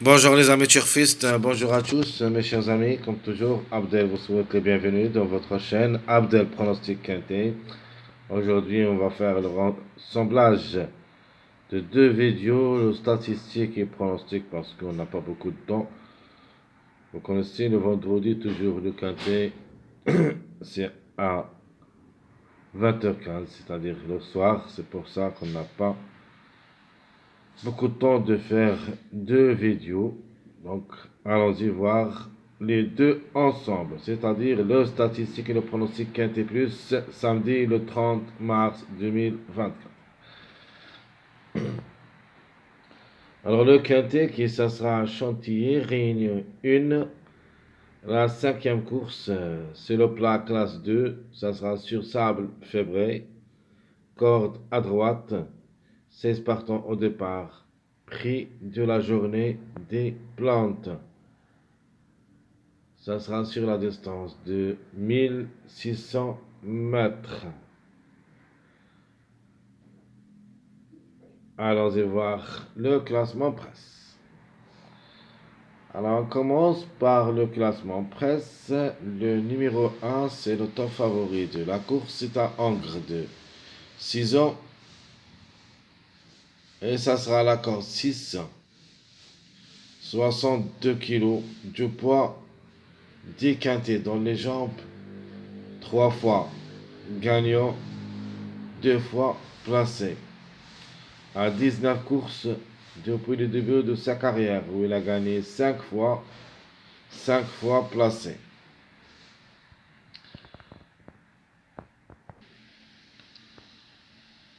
Bonjour les amis turfistes, bonjour à tous mes chers amis, comme toujours, Abdel vous souhaite les bienvenus dans votre chaîne Abdel Pronostic Quintet. Aujourd'hui on va faire le rassemblage de deux vidéos, le statistique et pronostic parce qu'on n'a pas beaucoup de temps. Vous connaissez le vendredi toujours le Quintet, c'est à 20h15, c'est-à-dire le soir, c'est pour ça qu'on n'a pas beaucoup de temps de faire deux vidéos. Donc, allons-y voir les deux ensemble, c'est-à-dire le statistique et le pronostic Quintet Plus, samedi le 30 mars 2024. Alors, le Quintet, ça sera à Chantilly, Réunion 1. La cinquième course, c'est le plat classe 2. Ça sera sur sable février. Corde à droite. 16 partants au départ. Prix de la journée des plantes. Ça sera sur la distance de 1600 mètres. Allons-y voir le classement presse. Alors on commence par le classement presse. Le numéro 1, c'est le top favori de la course. C'est un Angre de 6 ans. Et ça sera la corde 6. 62 kg du poids. Déquinté dans les jambes. 3 fois gagnant. 2 fois placé. À 19 courses depuis le début de sa carrière, où il a gagné 5 fois placé.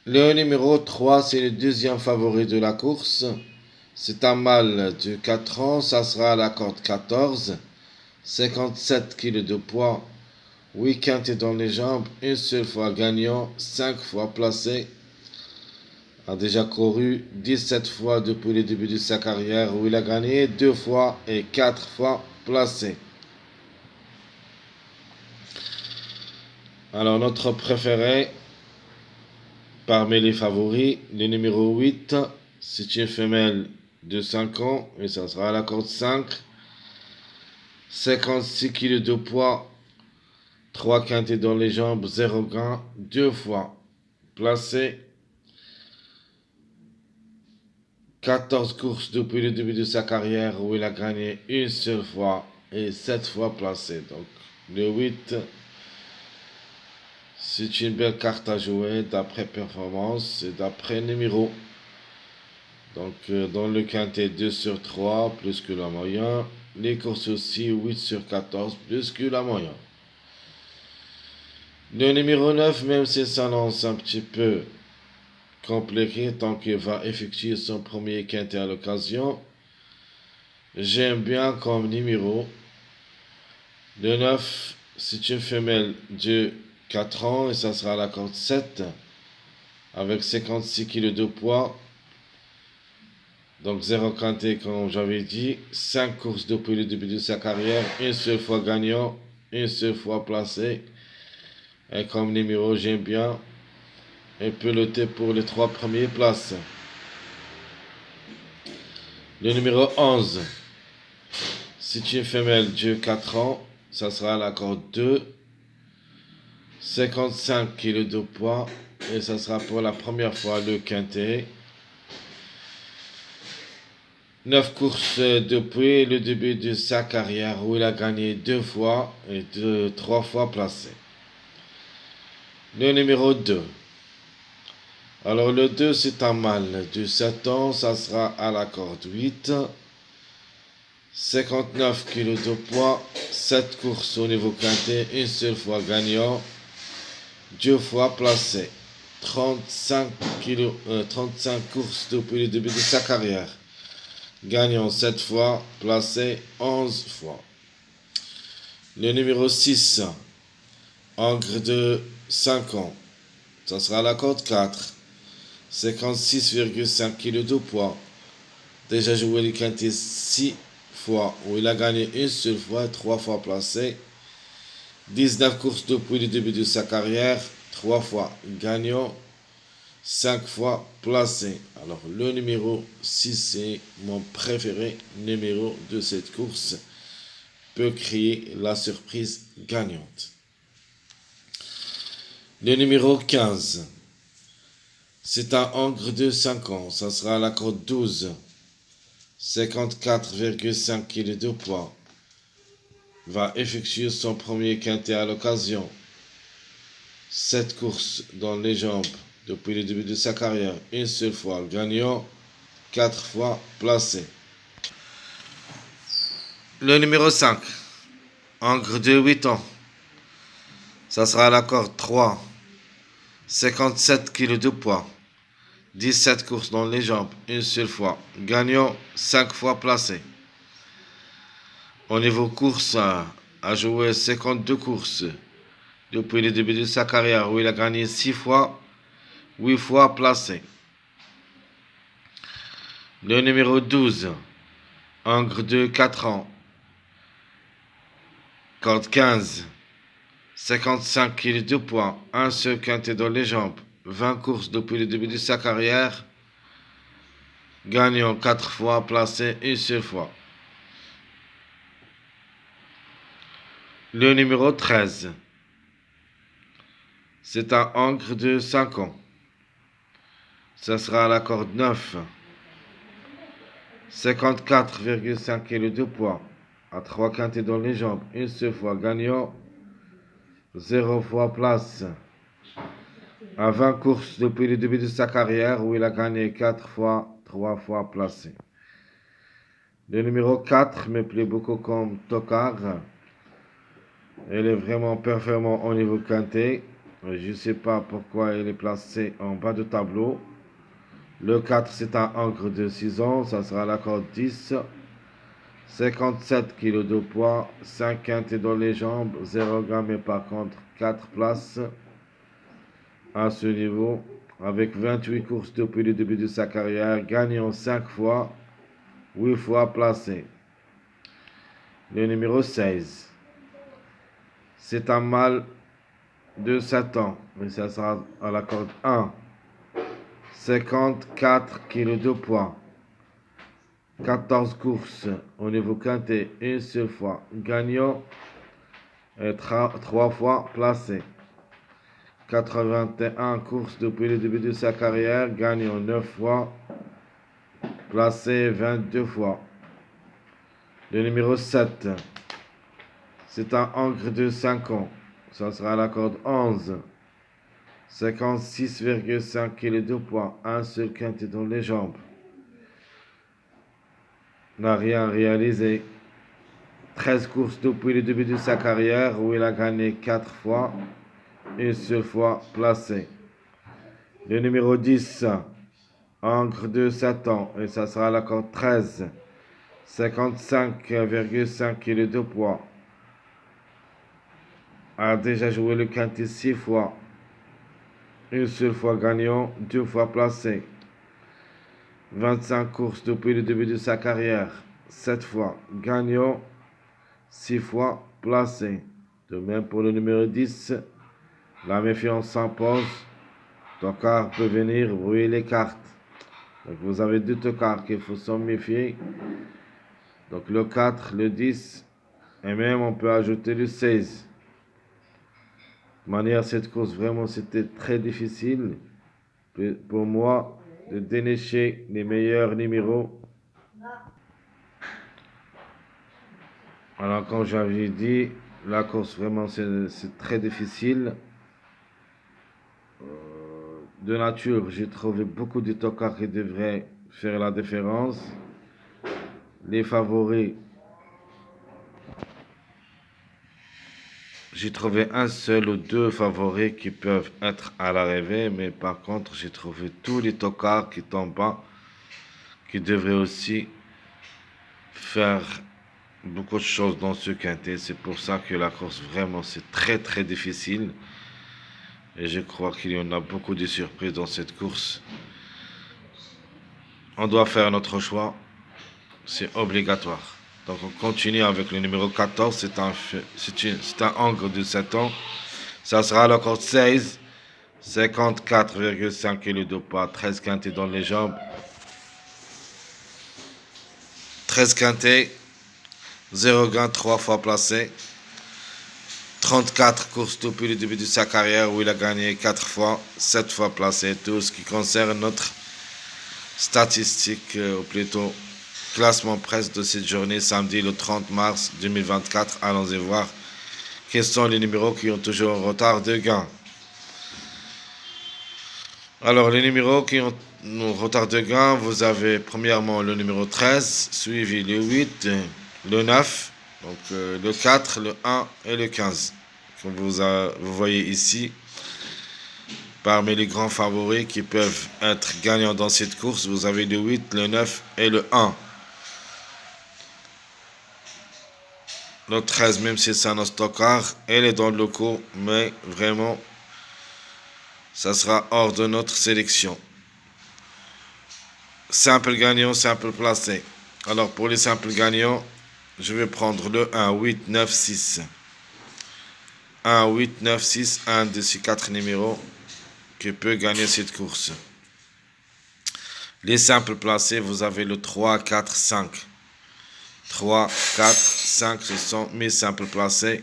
Le numéro 3, c'est le deuxième favori de la course. C'est un mâle de 4 ans, ça sera à la corde 14. 57 kg de poids, 8 quintés dans les jambes, une seule fois gagnant, 5 fois placé. A déjà couru 17 fois depuis le début de sa carrière où il a gagné 2 fois et 4 fois placé. Alors notre préféré parmi les favoris, le numéro 8, c'est une femelle de 5 ans et ça sera à la corde 5. 56 kg de poids, 3 quintés dans les jambes, 0 gain, 2 fois placé. 14 courses depuis le début de sa carrière où il a gagné une seule fois et 7 fois placé. Donc le 8, c'est une belle carte à jouer d'après performance et d'après numéro. Donc dans le quintet 2 sur 3 plus que la moyenne. Les courses aussi 8 sur 14 plus que la moyenne. Le numéro 9, même si ça lance un petit peu compliqué tant qu'il va effectuer son premier quintet à l'occasion, j'aime bien comme numéro. Le 9, c'est une femelle de 4 ans et ça sera à la corde 7 avec 56 kg de poids. Donc 0 quintet comme j'avais dit. 5 courses depuis le début de sa carrière. Une seule fois gagnant, une seule fois placé. Et comme numéro, j'aime bien. Et peloté pour les 3 premières places. Le numéro 11, c'est une femelle de 4 ans. Ça sera à la corde 2. 55 kg de poids. Et ça sera pour la première fois le quintet. 9 courses depuis le début de sa carrière où il a gagné 2 fois et 3 fois placé. Le numéro 2. Alors le 2, c'est un mâle de 7 ans, ça sera à la corde 8. 59 kg de poids, 7 courses au niveau quintet, une seule fois gagnant, 2 fois placé. 35 courses depuis le début de sa carrière. Gagnant 7 fois, placé 11 fois. Le numéro 6, Angre de 5 ans. Ça sera la corde 4. 56,5 kg de poids. Déjà joué le quintet 6 fois, où il a gagné une seule fois, 3 fois placé. 19 courses depuis le début de sa carrière, 3 fois gagnant. 5 fois placé. Alors le numéro 6, c'est mon préféré numéro de cette course, peut créer la surprise gagnante. Le numéro 15, c'est un Angre de 5 ans, ça sera la cote 12, 54,5 kg de poids. Va effectuer son premier quintet à l'occasion. 7 courses dans les jambes depuis le début de sa carrière, une seule fois gagnant, 4 fois placé. Le numéro 5, Angre de 8 ans, ça sera la corde 3, 57 kg de poids, 17 courses dans les jambes, une seule fois gagnant, 5 fois placé. Au niveau course, a joué 52 courses depuis le début de sa carrière, où il a gagné 6 fois, 8 fois placé. Le numéro 12, Angre de 4 ans, corde 15, 55 kg de poids, un seul quintet dans les jambes, 20 courses depuis le début de sa carrière, gagnant 4 fois, placé une seule fois. Le numéro 13, c'est un Angre de 5 ans. Ça sera la corde 9, 54,5 kg de poids, à 3 quintets dans les jambes, une seule fois gagnant, 0 fois place. À 20 courses depuis le début de sa carrière, où il a gagné 4 fois, 3 fois placé. Le numéro 4 me plaît beaucoup comme tocard. Elle est vraiment performant au niveau quintet. Je ne sais pas pourquoi elle est placée en bas de tableau. Le 4, c'est un Angre de 6 ans. Ça sera la corde 10. 57 kg de poids. 5 quintets dans les jambes. 0 gramme, mais par contre 4 places à ce niveau. Avec 28 courses depuis le début de sa carrière. Gagnant 5 fois. 8 fois placé. Le numéro 16. C'est un mâle de 7 ans. Et ça sera à la corde 1. 54 kg de poids. 14 courses au niveau quintet, une seule fois gagnant et 3 fois placé. 81 courses depuis le début de sa carrière, gagnant 9 fois, placé 22 fois. Le numéro 7, c'est un Angre de 5 ans. Ça sera la corde 11. 56,5 kg de poids, un seul quintet dans les jambes. N'a rien réalisé. 13 courses depuis le début de sa carrière, où il a gagné 4 fois, une seule fois placé. Le numéro 10, Angre de 7 ans, et ça sera la corde 13. 55,5 kg de poids. A déjà joué le quintet 6 fois. Une seule fois gagnant, 2 fois placé. 25 courses depuis le début de sa carrière. 7 fois gagnant, 6 fois placé. De même pour le numéro 10, la méfiance s'impose. Tocard peut venir brouiller les cartes. Donc vous avez 2 tocards qu'il faut s'en méfier. Donc le 4, le 10, et même on peut ajouter le 16. De manière, cette course, vraiment, c'était très difficile pour moi de dénicher les meilleurs numéros. Alors, comme j'avais dit, la course, vraiment, c'est très difficile. De nature, j'ai trouvé beaucoup de tocards qui devraient faire la différence. Les favoris, j'ai trouvé un seul ou 2 favoris qui peuvent être à l'arrivée, mais par contre, j'ai trouvé tous les tocards qui tombent bas, qui devraient aussi faire beaucoup de choses dans ce quintet. C'est pour ça que la course, vraiment, c'est très très difficile. Et je crois qu'il y en a beaucoup de surprises dans cette course. On doit faire notre choix. C'est obligatoire. Donc on continue avec le numéro 14. C'est un Angre de 7 ans. Ça sera la corde 16. 54,5 kg de poids, 13 quintés dans les jambes, 13 quintés, 0 gain, 3 fois placé, 34 courses depuis le début de sa carrière où il a gagné 4 fois, 7 fois placé, tout ce qui concerne notre statistique, ou plutôt classement presse de cette journée, samedi le 30 mars 2024. Allons-y voir quels sont les numéros qui ont toujours un retard de gain. Alors, les numéros qui ont un retard de gain, vous avez premièrement le numéro 13, suivi le 8, le 9, donc le 4, le 1 et le 15. Comme vous voyez ici, parmi les grands favoris qui peuvent être gagnants dans cette course, vous avez le 8, le 9 et le 1. Le 13, même si c'est un stockard, elle est dans le lot, mais vraiment, ça sera hors de notre sélection. Simple gagnant, simple placé. Alors, pour les simples gagnants, je vais prendre le 1, 8, 9, 6. 1, 8, 9, 6, un de ces 4 numéros qui peut gagner cette course. Les simples placés, vous avez le 3, 4, 5. 3, 4, 5, ce sont mes simples placés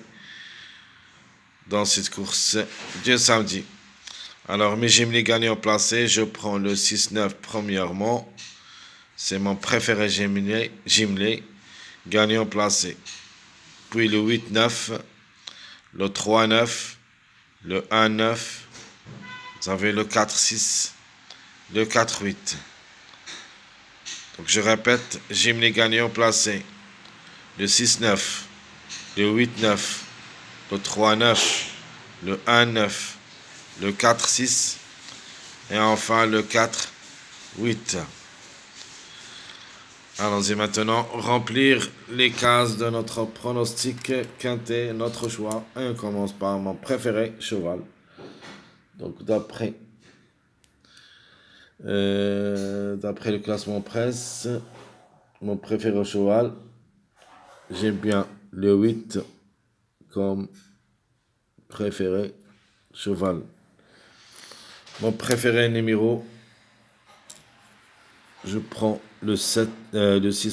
dans cette course du samedi. Alors, mes jumelés gagnants placés, je prends le 6, 9 premièrement. C'est mon préféré jumelé gagnant placé. Puis le 8, 9, le 3, 9, le 1, 9. Vous avez le 4, 6, le 4, 8. Donc, je répète, jumelé gagnant placé. Le 6, 9, le 8, 9, le 3, 9, le 1, 9, le 4, 6 et enfin le 4, 8. Allons-y maintenant remplir les cases de notre pronostic quintet, notre choix. Et on commence par mon préféré, cheval. Donc d'après le classement presse, mon préféré cheval, j'aime bien le 8 comme préféré cheval. Mon préféré numéro, je prends le 6,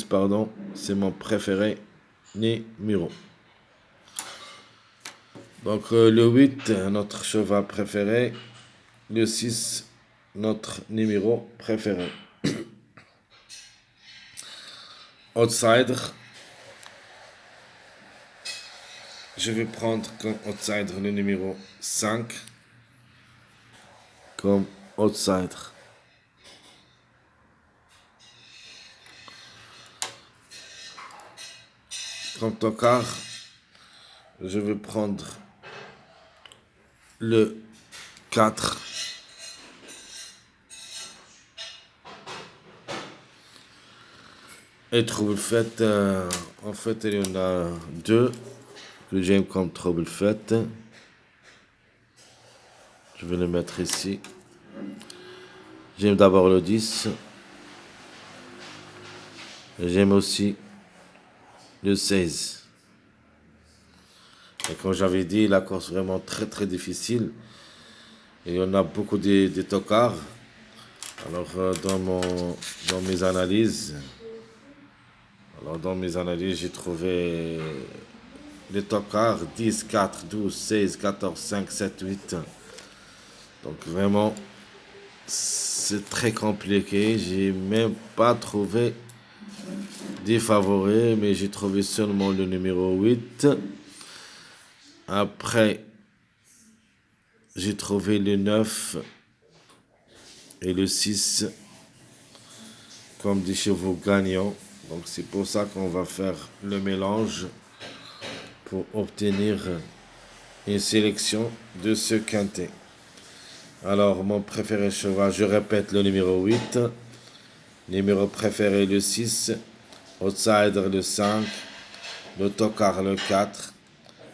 pardon, c'est mon préféré numéro. Donc le 8, notre cheval préféré, le 6, notre numéro préféré. Outsider, je vais prendre comme outsider le numéro 5 comme outsider. Comme tocard, je vais prendre le 4. Et trouble fait, en fait, il y en a 2 que j'aime comme trouble fait. Je vais le mettre ici. J'aime d'abord le 10. Et j'aime aussi le 16. Et comme j'avais dit, la course vraiment très très difficile. Et il y en a beaucoup de tocards. Alors dans mes analyses, j'ai trouvé les tocards 10, 4, 12, 16, 14, 5, 7, 8. Donc vraiment, c'est très compliqué. J'ai même pas trouvé des favoris, mais j'ai trouvé seulement le numéro 8. Après, j'ai trouvé le 9 et le 6 comme des chevaux gagnants. Donc c'est pour ça qu'on va faire le mélange pour obtenir une sélection de ce quintet. Alors mon préféré cheval, je répète le numéro 8, numéro préféré le 6, outsider le 5, le tocard le 4,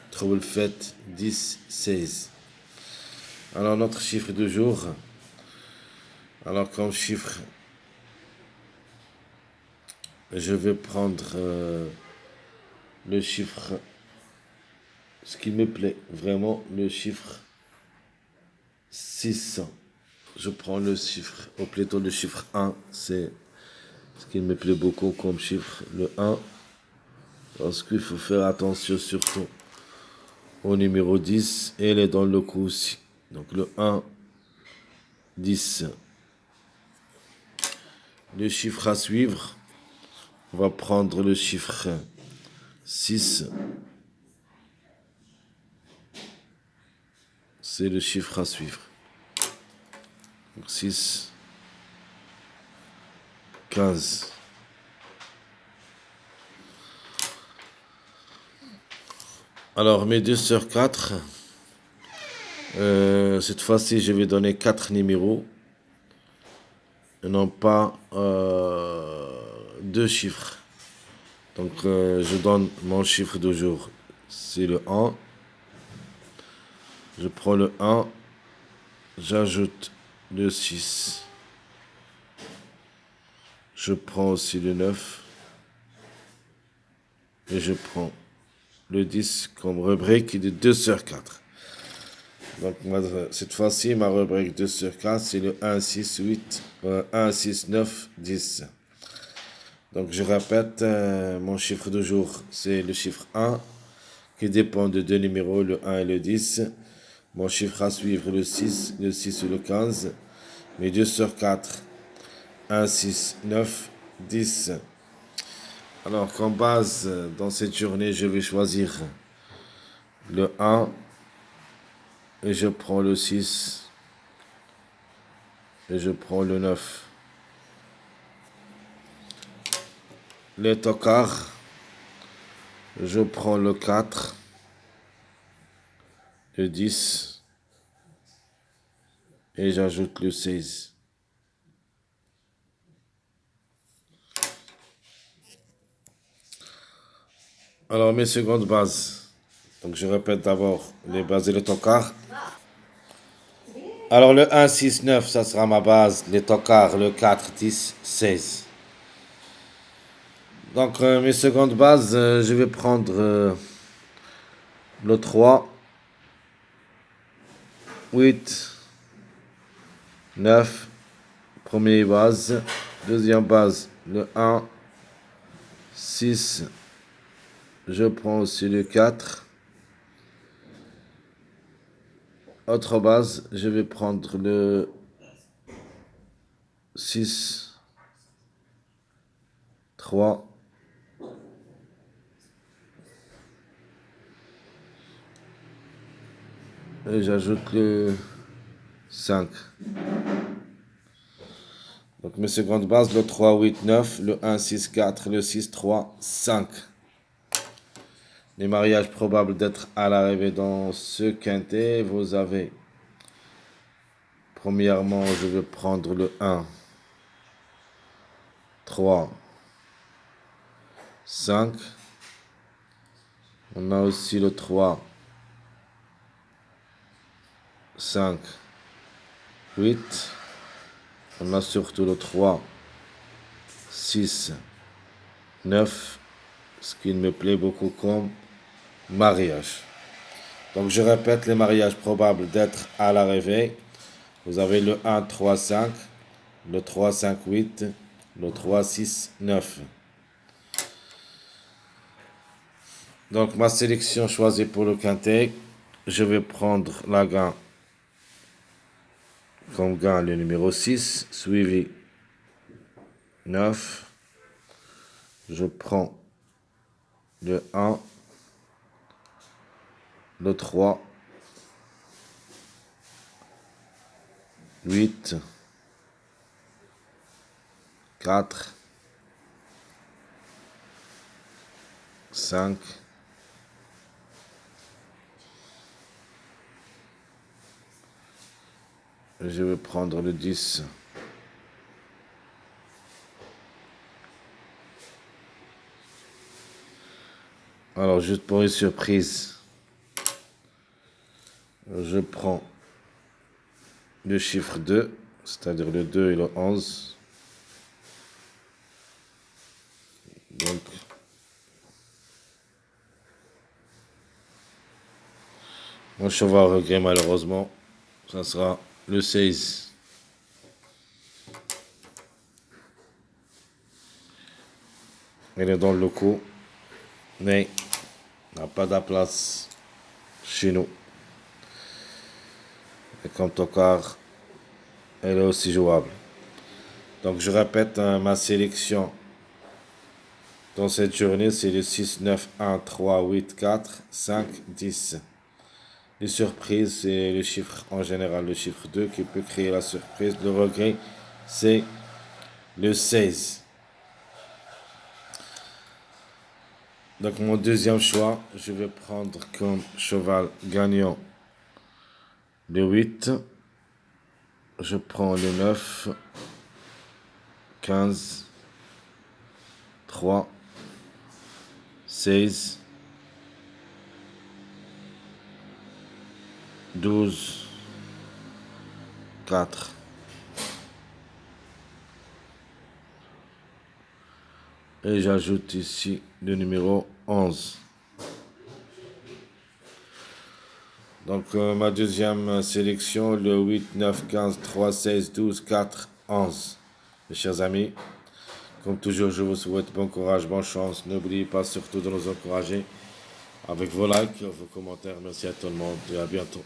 trouble fait 10, 16. Alors notre chiffre du jour, alors comme chiffre, je vais prendre le chiffre, ce qui me plaît vraiment, le chiffre 6. Je prends le chiffre, ou plutôt le chiffre 1, c'est ce qui me plaît beaucoup comme chiffre, le 1, parce qu'il faut faire attention surtout au numéro 10, et elle est dans le coup aussi. Donc le 1, 10. Le chiffre à suivre, on va prendre le chiffre 6. C'est le chiffre à suivre. Donc 6, 15. Alors mes 2 sur 4, cette fois-ci je vais donner 4 numéros, et non pas 2 chiffres. Donc je donne mon chiffre de jour, c'est le 1. Je prends le 1, j'ajoute le 6. Je prends aussi le 9. Et je prends le 10 comme rubrique de 2 sur 4. Donc cette fois-ci, ma rubrique 2 sur 4, c'est le 1, 6, 8, 1, 6, 9, 10. Donc je répète, mon chiffre de jour, c'est le chiffre 1, qui dépend de deux numéros, le 1 et le 10. Mon chiffre à suivre, le 6 ou le 15. Mes 2 sur 4, 1, 6, 9, 10. Alors, comme base, dans cette journée, je vais choisir le 1 et je prends le 6 et je prends le 9. Les tocards, je prends le 4, le 10 et j'ajoute le 16. Alors, mes secondes bases. Donc, je répète d'abord les bases et les tocards. Alors, le 1, 6, 9, ça sera ma base. Les tocards, le 4, 10, 16. Donc, mes secondes bases, je vais prendre le 3, 8, 9, première base. Deuxième base, le 1, 6, je prends aussi le 4. Autre base, je vais prendre le 6, 3, et j'ajoute le 5. Donc mes secondes bases, le 3, 8, 9, le 1, 6, 4, le 6, 3, 5. Les mariages probables d'être à l'arrivée dans ce quintet, vous avez, premièrement, je vais prendre le 1, 3, 5. On a aussi le 3, 5, 8. On a surtout le 3, 6, 9, ce qui me plaît beaucoup comme mariage. Donc je répète les mariages probables d'être à l'arrivée. Vous avez le 1, 3, 5, le 3, 5, 8, le 3, 6, 9. Donc ma sélection choisie pour le quintet, je vais prendre la gain comme gain le numéro 6, suivi 9. Je prends le 1, le 3, 8, 4, 5, je vais prendre le 10. Alors, juste pour une surprise, je prends le chiffre 2, c'est-à-dire le 2 et le 11. Donc, mon cheval regret malheureusement, Ça sera le 16. Elle est dans le locaux, mais n'a pas de place chez nous. Et comme tocard, elle est aussi jouable. Donc je répète ma sélection dans cette journée, c'est le 6, 9, 1, 3, 8, 4, 5, 10. Les surprises, c'est le chiffre en général, le chiffre 2 qui peut créer la surprise. Le regret, c'est le 16. Donc mon deuxième choix, je vais prendre comme cheval gagnant le 8. Je prends le 9, 15, 3, 16, 12, 4. Et j'ajoute ici le numéro 11. Donc ma deuxième sélection, le 8, 9, 15, 3, 16, 12, 4, 11. Mes chers amis, comme toujours, je vous souhaite bon courage, bonne chance. N'oubliez pas surtout de nous encourager avec vos likes, vos commentaires. Merci à tout le monde et à bientôt.